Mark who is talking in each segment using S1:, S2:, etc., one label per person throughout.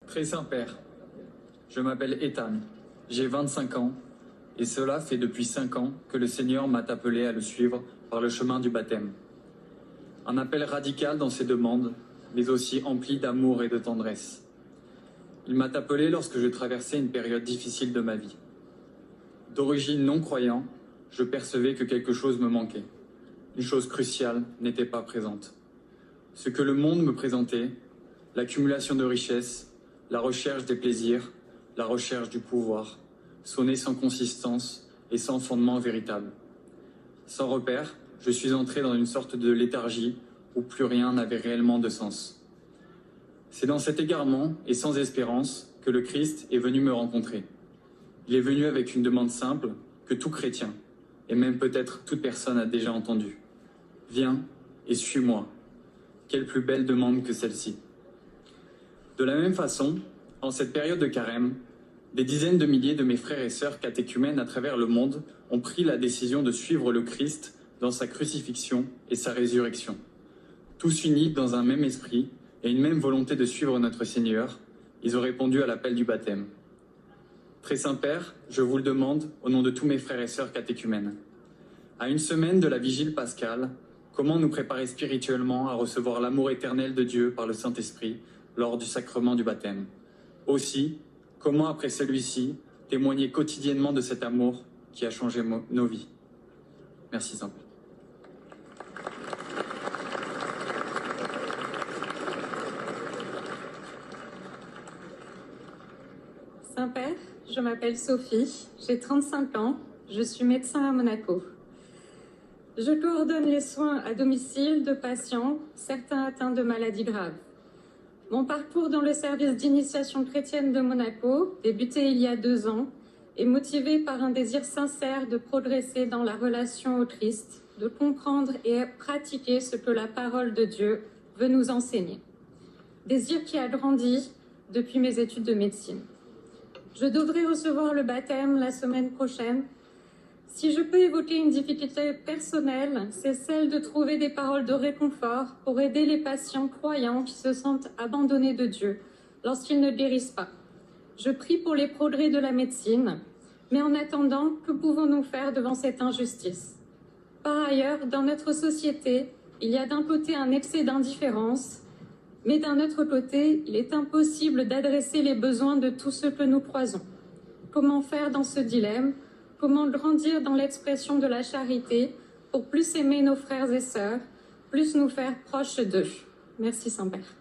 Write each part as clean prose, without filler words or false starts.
S1: Très Saint-Père, je m'appelle Ethan, j'ai 25 ans, et cela fait depuis 5 ans que le Seigneur m'a appelé à le suivre par le chemin du baptême. Un appel radical dans ses demandes, mais aussi empli d'amour et de tendresse. Il m'a appelé lorsque je traversais une période difficile de ma vie. D'origine non-croyant, je percevais que quelque chose me manquait. Une chose cruciale n'était pas présente. Ce que le monde me présentait, l'accumulation de richesses, la recherche des plaisirs, la recherche du pouvoir, sonnait sans consistance et sans fondement véritable. Sans repère, je suis entré dans une sorte de léthargie où plus rien n'avait réellement de sens. C'est dans cet égarement et sans espérance que le Christ est venu me rencontrer. Il est venu avec une demande simple que tout chrétien, et même peut-être toute personne a déjà entendue. Viens et suis-moi. Quelle plus belle demande que celle-ci. De la même façon, en cette période de carême, des dizaines de milliers de mes frères et sœurs catéchumènes à travers le monde ont pris la décision de suivre le Christ dans sa crucifixion et sa résurrection. Tous unis dans un même esprit et une même volonté de suivre notre Seigneur, ils ont répondu à l'appel du baptême. Très Saint-Père, je vous le demande au nom de tous mes frères et sœurs catéchumènes. À une semaine de la vigile pascale, comment nous préparer spirituellement à recevoir l'amour éternel de Dieu par le Saint-Esprit lors du sacrement du baptême? Aussi, comment après celui-ci, témoigner quotidiennement de cet amour qui a changé nos vies? Merci Saint-Père.
S2: Saint-Père, je m'appelle Sophie, j'ai 35 ans, je suis médecin à Monaco. Je coordonne les soins à domicile de patients, certains atteints de maladies graves. Mon parcours dans le service d'initiation chrétienne de Monaco, débuté il y a 2 ans, est motivé par un désir sincère de progresser dans la relation au Christ, de comprendre et pratiquer ce que la parole de Dieu veut nous enseigner. Désir qui a grandi depuis mes études de médecine. Je devrais recevoir le baptême la semaine prochaine. Si je peux évoquer une difficulté personnelle, c'est celle de trouver des paroles de réconfort pour aider les patients croyants qui se sentent abandonnés de Dieu lorsqu'ils ne guérissent pas. Je prie pour les progrès de la médecine, mais en attendant, que pouvons-nous faire devant cette injustice? Par ailleurs, dans notre société, il y a d'un côté un excès d'indifférence, mais d'un autre côté, il est impossible d'adresser les besoins de tous ceux que nous croisons. Comment faire dans ce dilemme? Comment grandir dans l'expression de la charité pour plus aimer nos frères et sœurs, plus nous faire proches d'eux? Merci Saint-Père.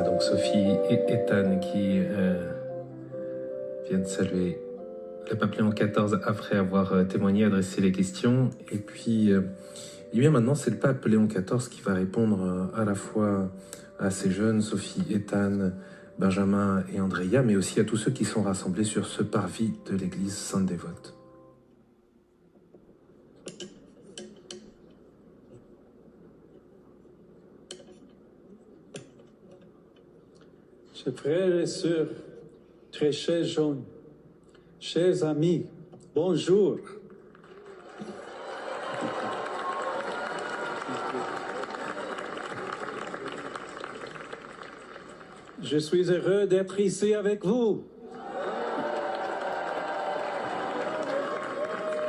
S3: Donc Sophie et Ethan qui viennent saluer le pape Léon XIV après avoir témoigné, adressé les questions. Et puis, eh bien maintenant, c'est le pape Léon XIV qui va répondre à la fois à ces jeunes, Sophie, Ethan, Benjamin et Andrea, mais aussi à tous ceux qui sont rassemblés sur ce parvis de l'église Sainte-Dévote.
S4: Chers frères et sœurs, très chers jeunes, chers amis, bonjour. Je suis heureux d'être ici avec vous.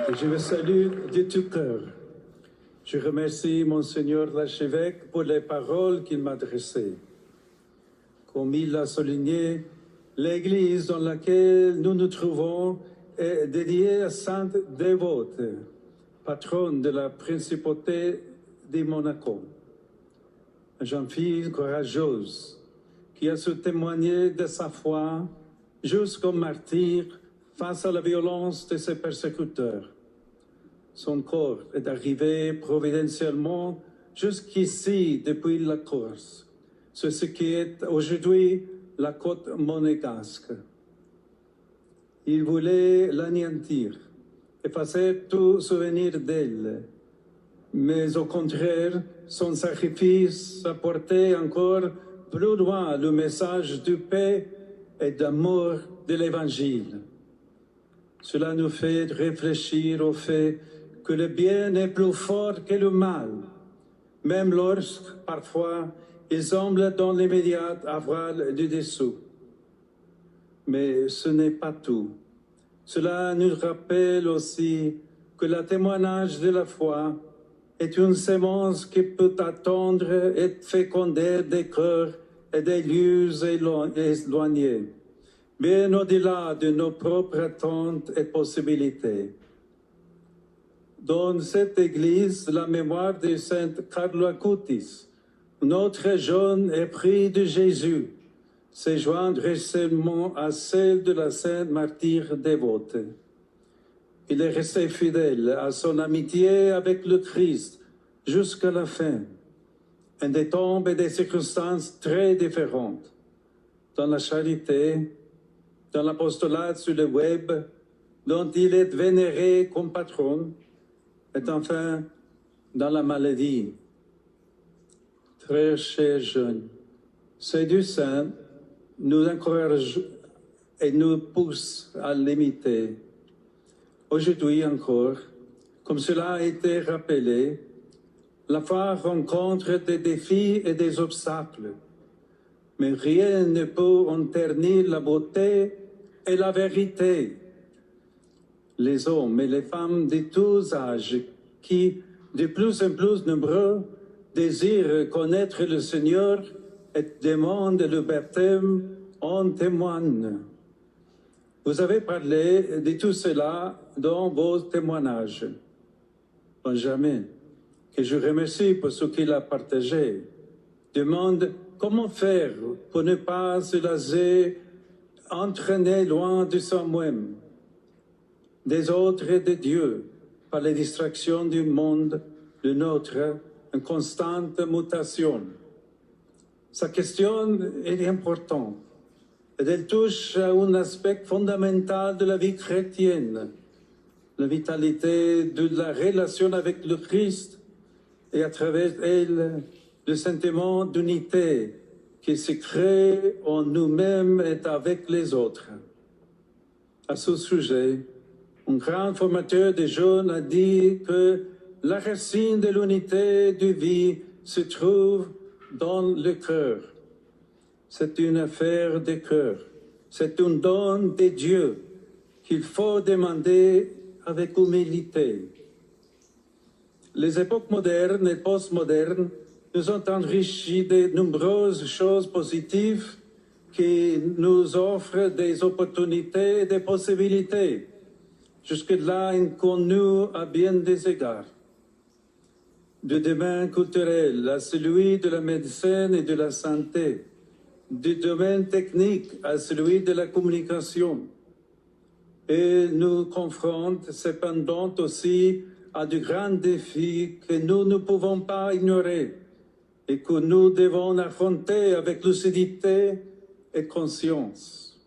S4: Et je vous salue de tout cœur. Je remercie Monseigneur l'archevêque pour les paroles qu'il m'a adressées. Comme il l'a souligné, l'église dans laquelle nous nous trouvons est dédiée à Sainte Dévote, patronne de la principauté de Monaco. Une jeune fille courageuse qui a su témoigner de sa foi jusqu'au martyr face à la violence de ses persécuteurs. Son corps est arrivé providentiellement jusqu'ici depuis la Corse, sur ce qui est aujourd'hui la côte monégasque. Il voulait l'anéantir, effacer tout souvenir d'elle, mais au contraire, son sacrifice apportait encore plus loin le message de paix et d'amour de l'Évangile. Cela nous fait réfléchir au fait que le bien est plus fort que le mal, même lorsque, parfois, il semble dans l'immédiat avoir du dessous. Mais ce n'est pas tout. Cela nous rappelle aussi que le témoignage de la foi est une sémence qui peut attendre et féconder des cœurs et des lieux éloignés, bien au-delà de nos propres attentes et possibilités. Dans cette église, la mémoire de Saint Carlo Acutis, notre jeune épris de Jésus, se joint récemment à celle de la Sainte Martyre dévote. Il est resté fidèle à son amitié avec le Christ jusqu'à la fin, en des temps et des circonstances très différentes, dans la charité, dans l'apostolat sur le web, dont il est vénéré comme patron, et enfin dans la maladie. Très chers jeunes, ces deux saints nous encouragent et nous poussent à l'imiter. Aujourd'hui encore, comme cela a été rappelé, la foi rencontre des défis et des obstacles, mais rien ne peut en ternir la beauté et la vérité. Les hommes et les femmes de tous âges qui, de plus en plus nombreux, désirent connaître le Seigneur et demandent le baptême, en témoignent. Vous avez parlé de tout cela dans vos témoignages. Benjamin, que je remercie pour ce qu'il a partagé, demande comment faire pour ne pas se laisser entraîner loin de soi-même, des autres et de Dieu, par les distractions du monde, de notre en constante mutation. Sa question est importante. Elle touche à un aspect fondamental de la vie chrétienne, la vitalité de la relation avec le Christ et à travers elle, le sentiment d'unité qui se crée en nous-mêmes et avec les autres. À ce sujet, un grand formateur des jeunes a dit que la racine de l'unité de vie se trouve dans le cœur. C'est une affaire de cœur. C'est un don de Dieu qu'il faut demander avec humilité. Les époques modernes et postmodernes nous ont enrichis de nombreuses choses positives qui nous offrent des opportunités et des possibilités, jusque-là inconnues à bien des égards. Du domaine culturel à celui de la médecine et de la santé, du domaine technique à celui de la communication. Et nous confronte cependant aussi à de grands défis que nous ne pouvons pas ignorer et que nous devons affronter avec lucidité et conscience.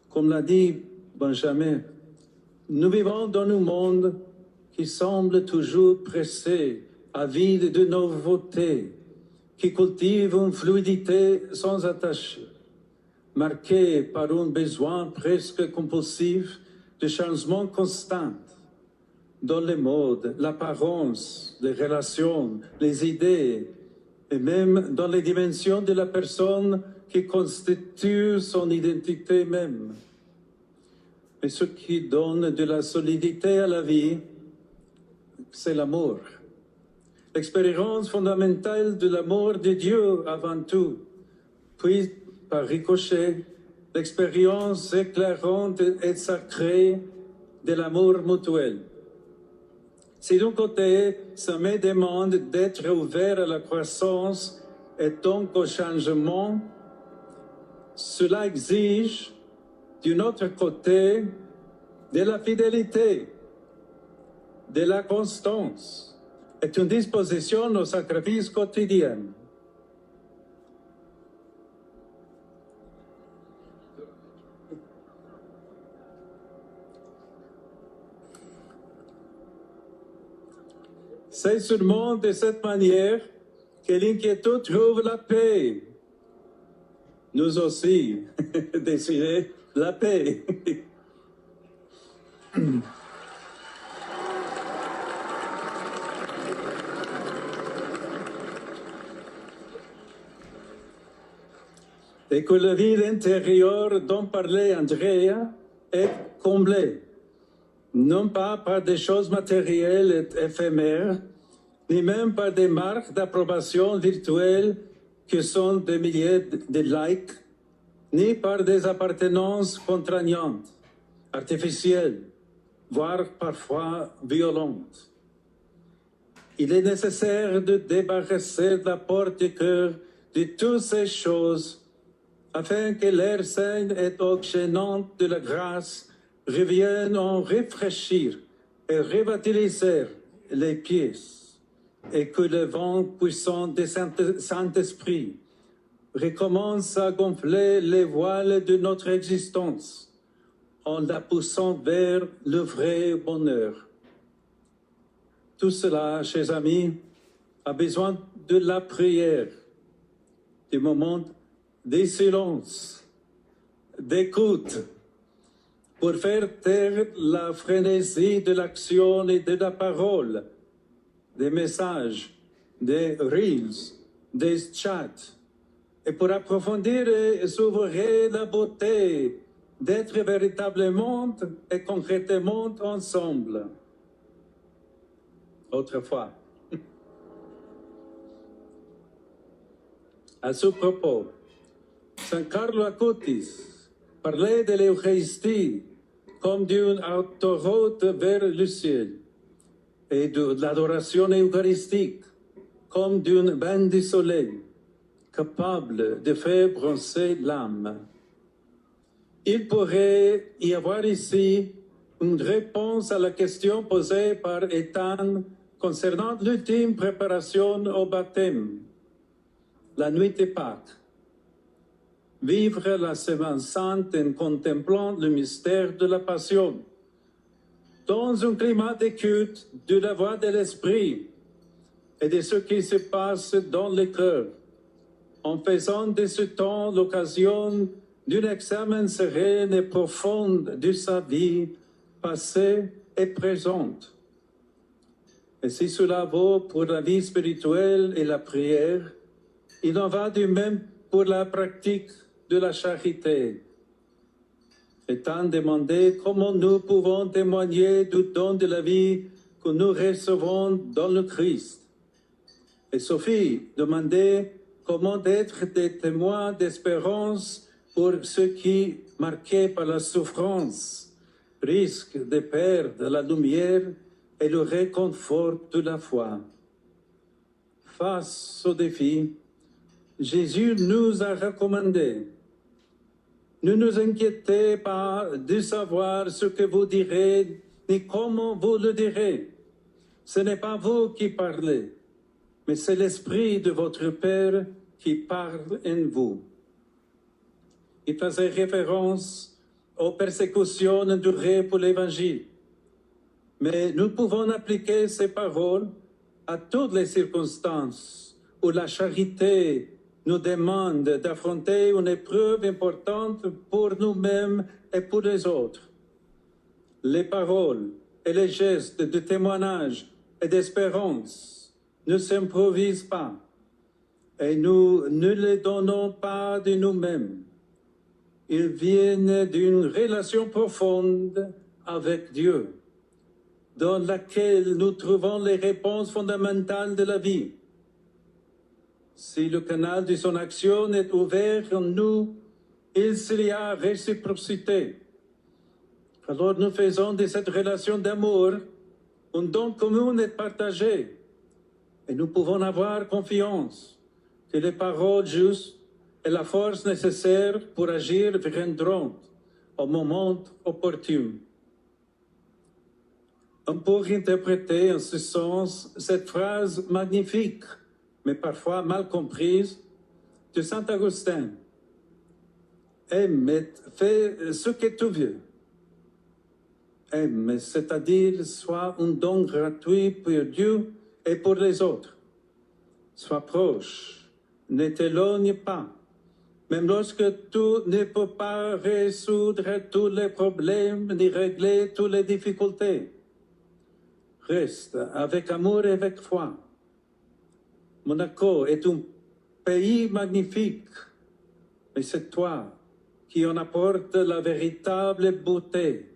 S4: Comme l'a dit Benjamin, nous vivons dans un monde qui semble toujours pressé, avide de nouveautés, qui cultive une fluidité sans attache, marquée par un besoin presque compulsif de changement constant dans les modes, l'apparence, les relations, les idées, et même dans les dimensions de la personne qui constitue son identité même. Mais ce qui donne de la solidité à la vie, c'est l'amour. L'expérience fondamentale de l'amour de Dieu avant tout, puis par ricochet, l'expérience éclairante et sacrée de l'amour mutuel. Si d'un côté, ça me demande d'être ouvert à la croissance et donc au changement, cela exige, d'un autre côté, de la fidélité, de la constance et une disposition au sacrifice quotidien. C'est seulement de cette manière que l'inquiétude trouve la paix. Nous aussi, désirons la paix. Et que le vide intérieur dont parlait Andrea est comblé, non pas par des choses matérielles et éphémères, ni même par des marques d'approbation virtuelle que sont des milliers de likes, ni par des appartenances contraignantes, artificielles, voire parfois violentes. Il est nécessaire de débarrasser la porte du cœur de toutes ces choses afin que l'air sain et oxygénant de la grâce revienne en rafraîchir et revitaliser les pièces, et que le vent puissant du Saint-Esprit recommence à gonfler les voiles de notre existence en la poussant vers le vrai bonheur. Tout cela, chers amis, a besoin de la prière, du moment des silences, d'écoute, pour faire taire la frénésie de l'action et de la parole, des messages, des reels, des chats, et pour approfondir et s'ouvrir la beauté d'être véritablement et concrètement ensemble. Autrefois. À ce propos, Saint Carlo Acutis parlait de l'Eucharistie comme d'une autoroute vers le ciel et de l'adoration eucharistique comme d'une bain de soleil capable de faire bronzer l'âme. Il pourrait y avoir ici une réponse à la question posée par Ethan concernant l'ultime préparation au baptême, la nuit de Pâques. Vivre la Semaine Sainte en contemplant le mystère de la Passion, dans un climat d'écoute de la voix de l'Esprit et de ce qui se passe dans le cœur, en faisant de ce temps l'occasion d'un examen serein et profond de sa vie passée et présente. Et si cela vaut pour la vie spirituelle et la prière, il en va du même pour la pratique de la charité. Étant demandé comment nous pouvons témoigner du don de la vie que nous recevons dans le Christ. Et Sophie demandait comment être des témoins d'espérance pour ceux qui, marqués par la souffrance, risquent de perdre la lumière et le réconfort de la foi. Face au défi, Jésus nous a recommandé: ne nous inquiétez pas de savoir ce que vous direz, ni comment vous le direz. Ce n'est pas vous qui parlez, mais c'est l'Esprit de votre Père qui parle en vous. Il faisait référence aux persécutions endurées pour l'Évangile. Mais nous pouvons appliquer ces paroles à toutes les circonstances où la charité nous demande d'affronter une épreuve importante pour nous-mêmes et pour les autres. Les paroles et les gestes de témoignage et d'espérance ne s'improvisent pas et nous ne les donnons pas de nous-mêmes. Ils viennent d'une relation profonde avec Dieu, dans laquelle nous trouvons les réponses fondamentales de la vie. Si le canal de son action est ouvert en nous, il y a réciprocité. Alors nous faisons de cette relation d'amour un don commun et partagé. Et nous pouvons avoir confiance que les paroles justes et la force nécessaire pour agir viendront au moment opportun. On peut interpréter en ce sens cette phrase magnifique, mais parfois mal comprise, de Saint Augustin. Aime et fais ce que tu veux. Aime, c'est-à-dire soit un don gratuit pour Dieu et pour les autres. Sois proche, ne t'éloigne pas, Même lorsque tout ne peut pas résoudre tous les problèmes ni régler toutes les difficultés. Reste avec amour et avec foi. Monaco est un pays magnifique, mais c'est toi qui en apporte la véritable beauté.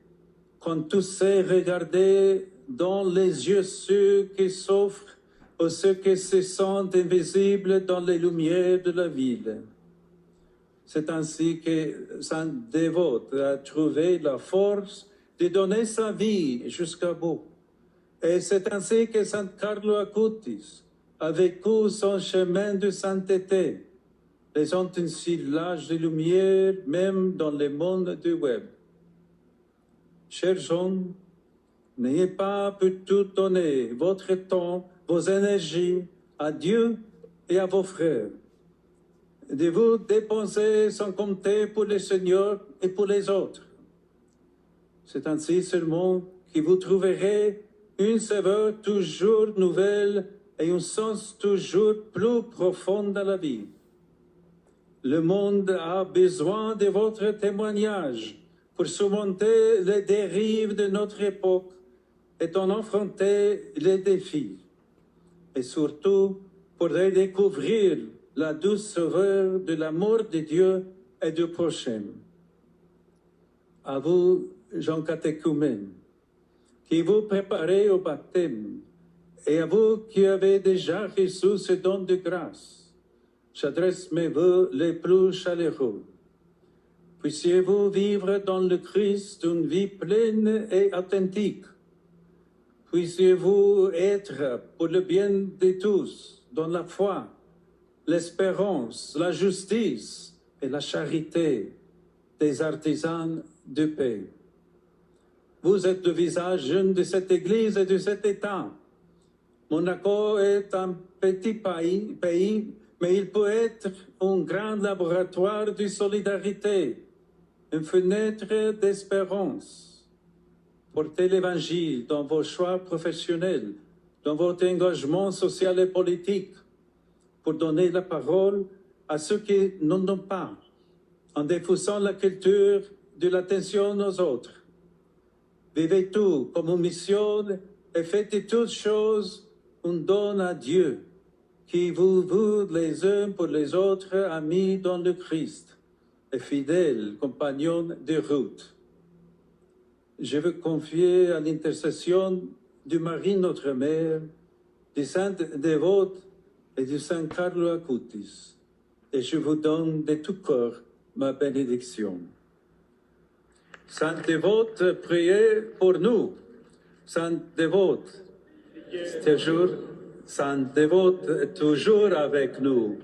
S4: Quand tu sais regarder dans les yeux ceux qui souffrent ou ceux qui se sentent invisibles dans les lumières de la ville. C'est ainsi que Saint Dévote a trouvé la force de donner sa vie jusqu'à bout. Et c'est ainsi que Saint Carlo Acutis a vécu son chemin de sainteté, laissant ainsi l'âge de lumière même dans le monde du web. Chers jeunes, n'ayez pas pu tout donner, votre temps, vos énergies, à Dieu et à vos frères. De vous dépenser sans compter pour le Seigneur et pour les autres. C'est ainsi seulement que vous trouverez une saveur toujours nouvelle et un sens toujours plus profond dans la vie. Le monde a besoin de votre témoignage pour surmonter les dérives de notre époque et en affronter les défis. Et surtout pour redécouvrir la douce saveur de l'amour de Dieu et du prochain. À vous, Jean catéchumène, qui vous préparez au baptême, et à vous qui avez déjà reçu ce don de grâce, j'adresse mes vœux les plus chaleureux. Puissiez-vous vivre dans le Christ une vie pleine et authentique. Puissiez-vous être pour le bien de tous dans la foi, l'espérance, la justice et la charité des artisans de paix. Vous êtes le visage jeune de cette Église et de cet État. Monaco est un petit pays, mais il peut être un grand laboratoire de solidarité, une fenêtre d'espérance. Portez l'Évangile dans vos choix professionnels, dans votre engagement social et politique, pour donner la parole à ceux qui n'en ont pas, en diffusant la culture de l'attention aux autres. Vivez tout comme une mission et faites de toutes choses un don à Dieu, qui vous voue les uns pour les autres amis dans le Christ et fidèles compagnons de route. Je veux confier à l'intercession de Marie notre Mère, de Sainte Dévote et de Saint Carlo Acutis, et je vous donne de tout cœur ma bénédiction. Sainte Dévote, priez pour nous. Sainte Dévote, toujours, Sainte Dévote, toujours avec nous.